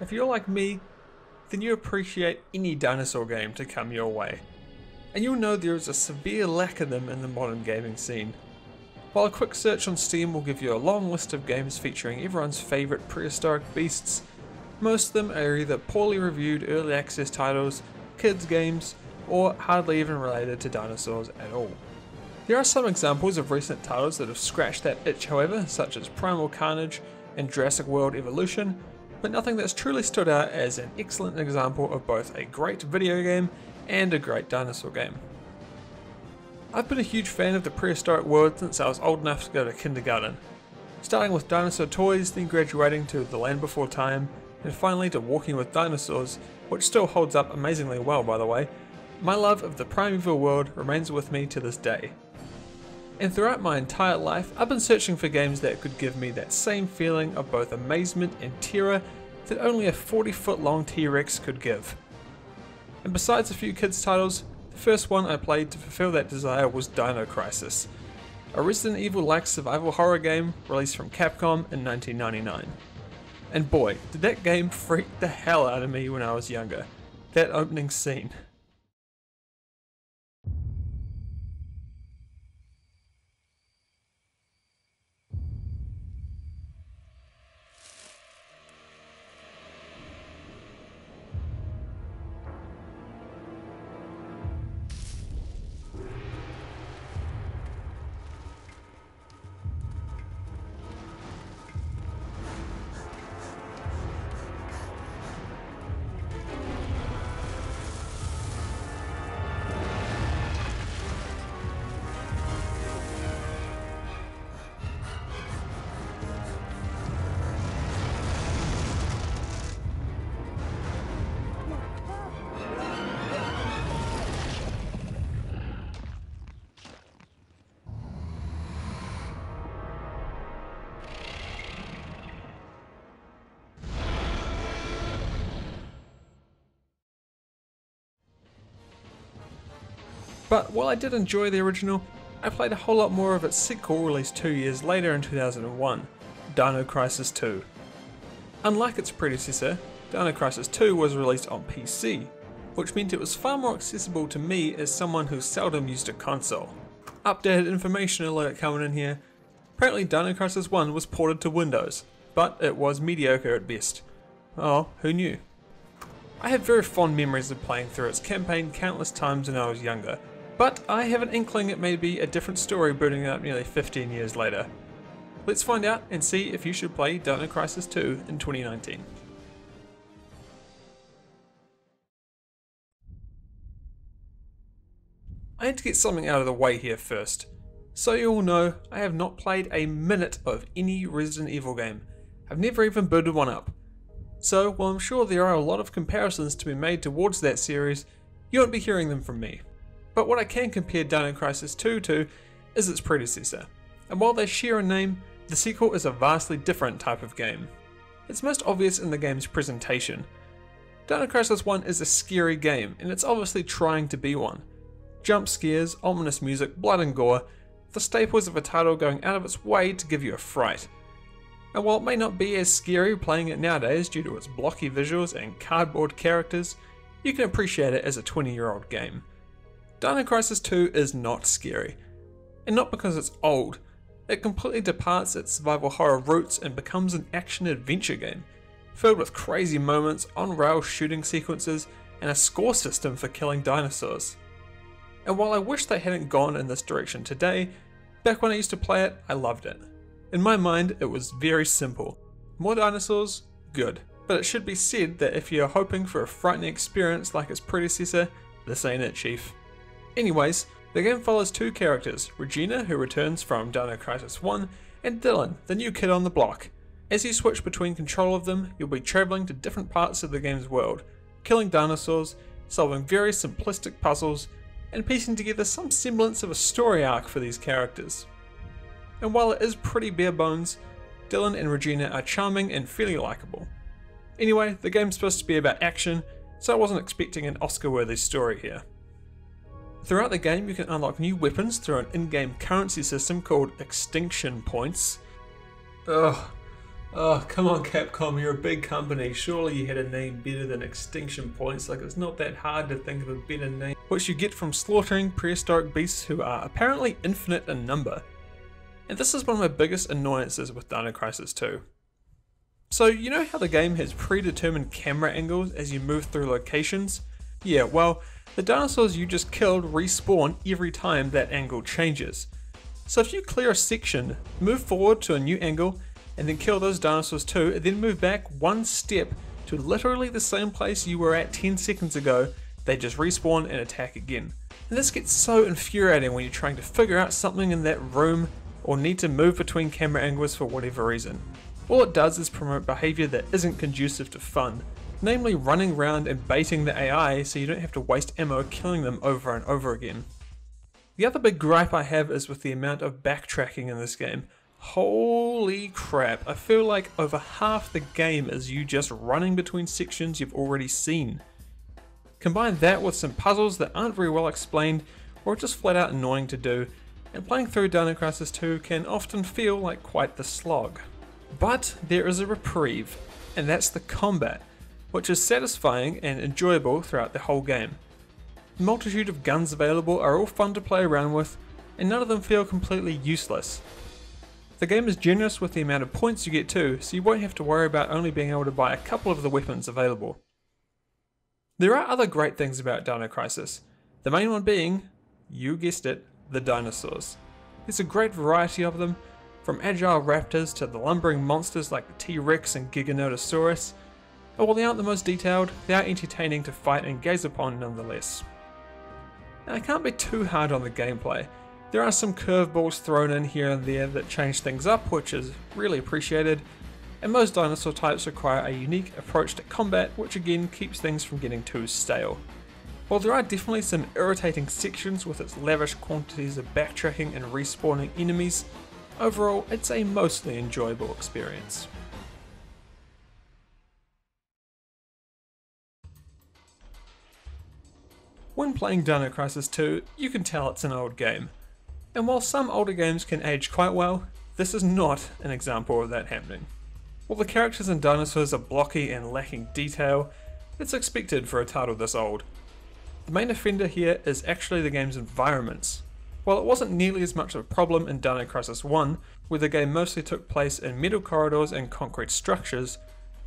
If you're like me, then you appreciate any dinosaur game to come your way. And you'll know there is a severe lack of them in the modern gaming scene. While a quick search on Steam will give you a long list of games featuring everyone's favourite prehistoric beasts, most of them are either poorly reviewed early access titles, kids games, or hardly even related to dinosaurs at all. There are some examples of recent titles that have scratched that itch however, such as Primal Carnage and Jurassic World Evolution, but nothing that's truly stood out as an excellent example of both a great video game and a great dinosaur game. I've been a huge fan of the prehistoric world since I was old enough to go to kindergarten, starting with dinosaur toys, then graduating to The Land Before Time, and finally to Walking with Dinosaurs, which still holds up amazingly well by the way. My love of the primeval world remains with me to this day. And throughout my entire life, I've been searching for games that could give me that same feeling of both amazement and terror that only a 40-foot long T-Rex could give. And besides a few kids titles, the first one I played to fulfill that desire was Dino Crisis, a Resident Evil-like survival horror game released from Capcom in 1999. And boy, did that game freak the hell out of me when I was younger. That opening scene. But while I did enjoy the original, I played a whole lot more of its sequel released 2 years later in 2001, Dino Crisis 2. Unlike its predecessor, Dino Crisis 2 was released on PC, which meant it was far more accessible to me as someone who seldom used a console. Updated information alert coming in here. Apparently Dino Crisis 1 was ported to Windows, but it was mediocre at best. Oh, who knew? I have very fond memories of playing through its campaign countless times when I was younger, but I have an inkling it may be a different story booting up nearly 15 years later. Let's find out and see if you should play Dino Crisis 2 in 2019. I need to get something out of the way here first. So you all know, I have not played a minute of any Resident Evil game. I've never even booted one up. So while I'm sure there are a lot of comparisons to be made towards that series, you won't be hearing them from me. But what I can compare Dino Crisis 2 to is its predecessor. And while they share a name, the sequel is a vastly different type of game. It's most obvious in the game's presentation. Dino Crisis 1 is a scary game, and it's obviously trying to be one. Jump scares, ominous music, blood and gore, the staples of a title going out of its way to give you a fright. And while it may not be as scary playing it nowadays due to its blocky visuals and cardboard characters, you can appreciate it as a 20-year-old game. Dino Crisis 2 is not scary, and not because it's old. It completely departs its survival horror roots and becomes an action-adventure game, filled with crazy moments, on-rail shooting sequences, and a score system for killing dinosaurs. And while I wish they hadn't gone in this direction today, back when I used to play it, I loved it. In my mind, it was very simple. More dinosaurs? Good. But it should be said that if you're hoping for a frightening experience like its predecessor, this ain't it, chief. Anyways, the game follows two characters, Regina, who returns from Dino Crisis 1, and Dylan, the new kid on the block. As you switch between control of them, you'll be travelling to different parts of the game's world, killing dinosaurs, solving very simplistic puzzles, and piecing together some semblance of a story arc for these characters. And while it is pretty bare bones, Dylan and Regina are charming and fairly likeable. Anyway, the game's supposed to be about action, so I wasn't expecting an Oscar-worthy story here. Throughout the game you can unlock new weapons through an in-game currency system called extinction points. Ugh, Oh, come on Capcom, you're a big company. Surely you had a name better than Extinction Points. Like, it's not that hard to think of a better name. Which you get from slaughtering prehistoric beasts who are apparently infinite in number. And this is one of my biggest annoyances with Dino Crisis 2. So, you know how the game has predetermined camera angles as you move through locations? Yeah, well, the dinosaurs you just killed respawn every time that angle changes. So if you clear a section, move forward to a new angle, and then kill those dinosaurs too, and then move back one step to literally the same place you were at 10 seconds ago, they just respawn and attack again. And this gets so infuriating when you're trying to figure out something in that room or need to move between camera angles for whatever reason. All it does is promote behaviour that isn't conducive to fun, namely running around and baiting the AI so you don't have to waste ammo killing them over and over again. The other big gripe I have is with the amount of backtracking in this game. Holy crap, I feel like over half the game is you just running between sections you've already seen. Combine that with some puzzles that aren't very well explained or just flat out annoying to do, and playing through Dino Crisis 2 can often feel like quite the slog. But there is a reprieve, and that's the combat, which is satisfying and enjoyable throughout the whole game. The multitude of guns available are all fun to play around with, and none of them feel completely useless. The game is generous with the amount of points you get too, so you won't have to worry about only being able to buy a couple of the weapons available. There are other great things about Dino Crisis, the main one being, you guessed it, the dinosaurs. There's a great variety of them, from agile raptors to the lumbering monsters like the T-Rex and Giganotosaurus, but while they aren't the most detailed, they are entertaining to fight and gaze upon nonetheless. Now, I can't be too hard on the gameplay. There are some curveballs thrown in here and there that change things up, which is really appreciated, and most dinosaur types require a unique approach to combat, which again keeps things from getting too stale. While there are definitely some irritating sections with its lavish quantities of backtracking and respawning enemies, overall it's a mostly enjoyable experience. When playing Dino Crisis 2, you can tell it's an old game. And while some older games can age quite well, this is not an example of that happening. While the characters and dinosaurs are blocky and lacking detail, it's expected for a title this old. The main offender here is actually the game's environments. While it wasn't nearly as much of a problem in Dino Crisis 1, where the game mostly took place in metal corridors and concrete structures,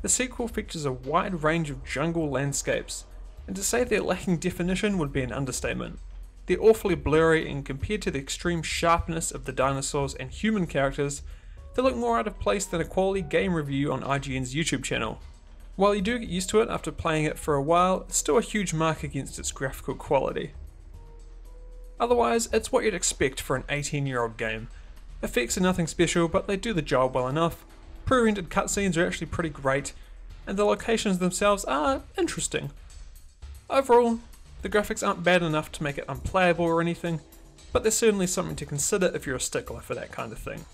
the sequel features a wide range of jungle landscapes, and to say they're lacking definition would be an understatement. They're awfully blurry, and compared to the extreme sharpness of the dinosaurs and human characters, they look more out of place than a quality game review on IGN's YouTube channel. While you do get used to it after playing it for a while, it's still a huge mark against its graphical quality. Otherwise, it's what you'd expect for an 18-year-old game. Effects are nothing special, but they do the job well enough. Pre-rendered cutscenes are actually pretty great, and the locations themselves are interesting. Overall, the graphics aren't bad enough to make it unplayable or anything, but they're certainly something to consider if you're a stickler for that kind of thing.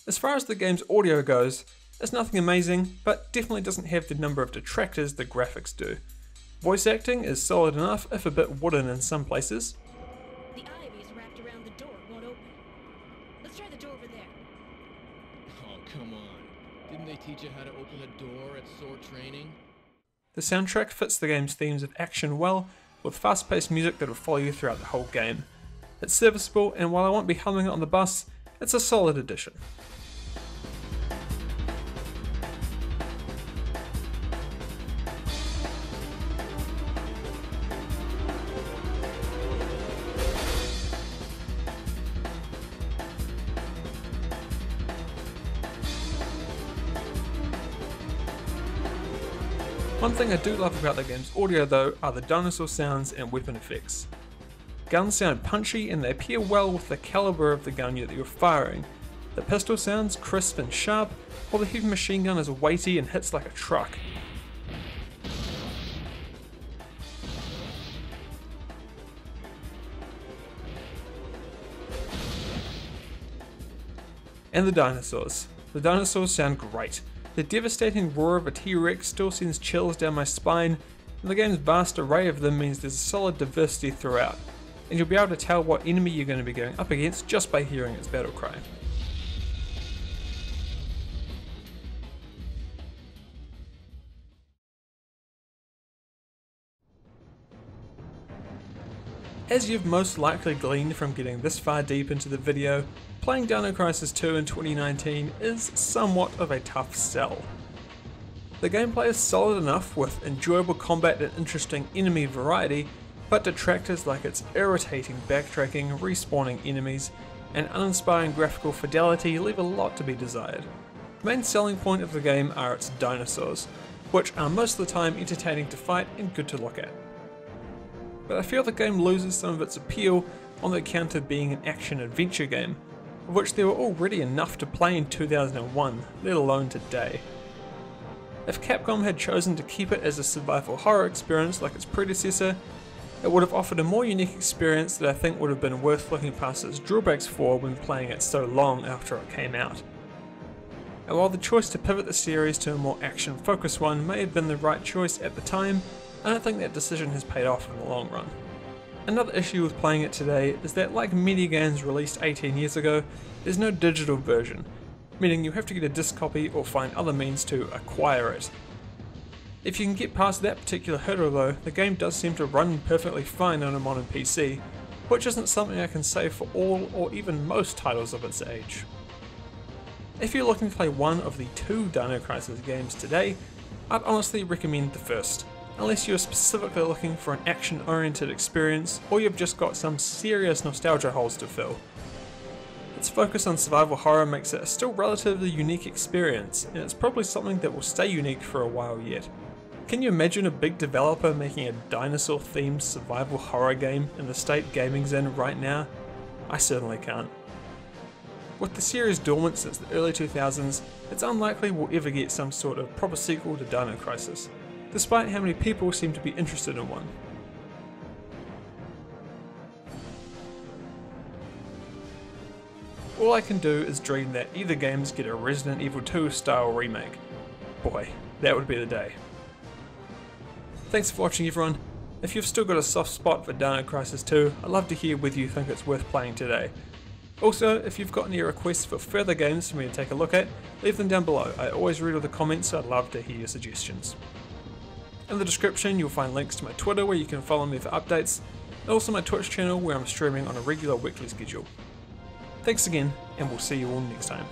As far as the game's audio goes, it's nothing amazing, but definitely doesn't have the number of detractors the graphics do. Voice acting is solid enough, if a bit wooden in some places. The ivy's wrapped around the door, won't open. Let's try the door over there. Oh, come on. Didn't they teach you how to open a door at SOAR training? The soundtrack fits the game's themes of action well, with fast-paced music that will follow you throughout the whole game. It's serviceable, and while I won't be humming it on the bus, it's a solid addition. One thing I do love about the game's audio though are the dinosaur sounds and weapon effects. Guns sound punchy and they pair well with the caliber of the gun that you're firing. The pistol sounds crisp and sharp, while the heavy machine gun is weighty and hits like a truck. And the dinosaurs. The dinosaurs sound great. The devastating roar of a T-Rex still sends chills down my spine, and the game's vast array of them means there's a solid diversity throughout, and you'll be able to tell what enemy you're going to be going up against just by hearing its battle cry. As you've most likely gleaned from getting this far deep into the video, playing Dino Crisis 2 in 2019 is somewhat of a tough sell. The gameplay is solid enough with enjoyable combat and interesting enemy variety, but detractors like its irritating backtracking, respawning enemies, and uninspiring graphical fidelity leave a lot to be desired. The main selling point of the game are its dinosaurs, which are most of the time entertaining to fight and good to look at. But I feel the game loses some of its appeal on the account of being an action-adventure game, of which there were already enough to play in 2001, let alone today. If Capcom had chosen to keep it as a survival horror experience like its predecessor, it would have offered a more unique experience that I think would have been worth looking past its drawbacks for when playing it so long after it came out. And while the choice to pivot the series to a more action-focused one may have been the right choice at the time, I don't think that decision has paid off in the long run. Another issue with playing it today is that, like many games released 18 years ago, there's no digital version, meaning you have to get a disc copy or find other means to acquire it. If you can get past that particular hurdle though, the game does seem to run perfectly fine on a modern PC, which isn't something I can say for all or even most titles of its age. If you're looking to play one of the 2 Dino Crisis games today, I'd honestly recommend the first, unless you're specifically looking for an action-oriented experience or you've just got some serious nostalgia holes to fill. Its focus on survival horror makes it a still relatively unique experience, and it's probably something that will stay unique for a while yet. Can you imagine a big developer making a dinosaur-themed survival horror game in the state gaming's in right now? I certainly can't. With the series dormant since the early 2000s, it's unlikely we'll ever get some sort of proper sequel to Dino Crisis, despite how many people seem to be interested in one. All I can do is dream that either games get a Resident Evil 2 style remake. Boy, that would be the day. Thanks for watching everyone. If you've still got a soft spot for Dino Crisis 2, I'd love to hear whether you think it's worth playing today. Also, if you've got any requests for further games for me to take a look at, leave them down below. I always read all the comments, so I'd love to hear your suggestions. In the description you'll find links to my Twitter where you can follow me for updates, and also my Twitch channel where I'm streaming on a regular weekly schedule. Thanks again, and we'll see you all next time.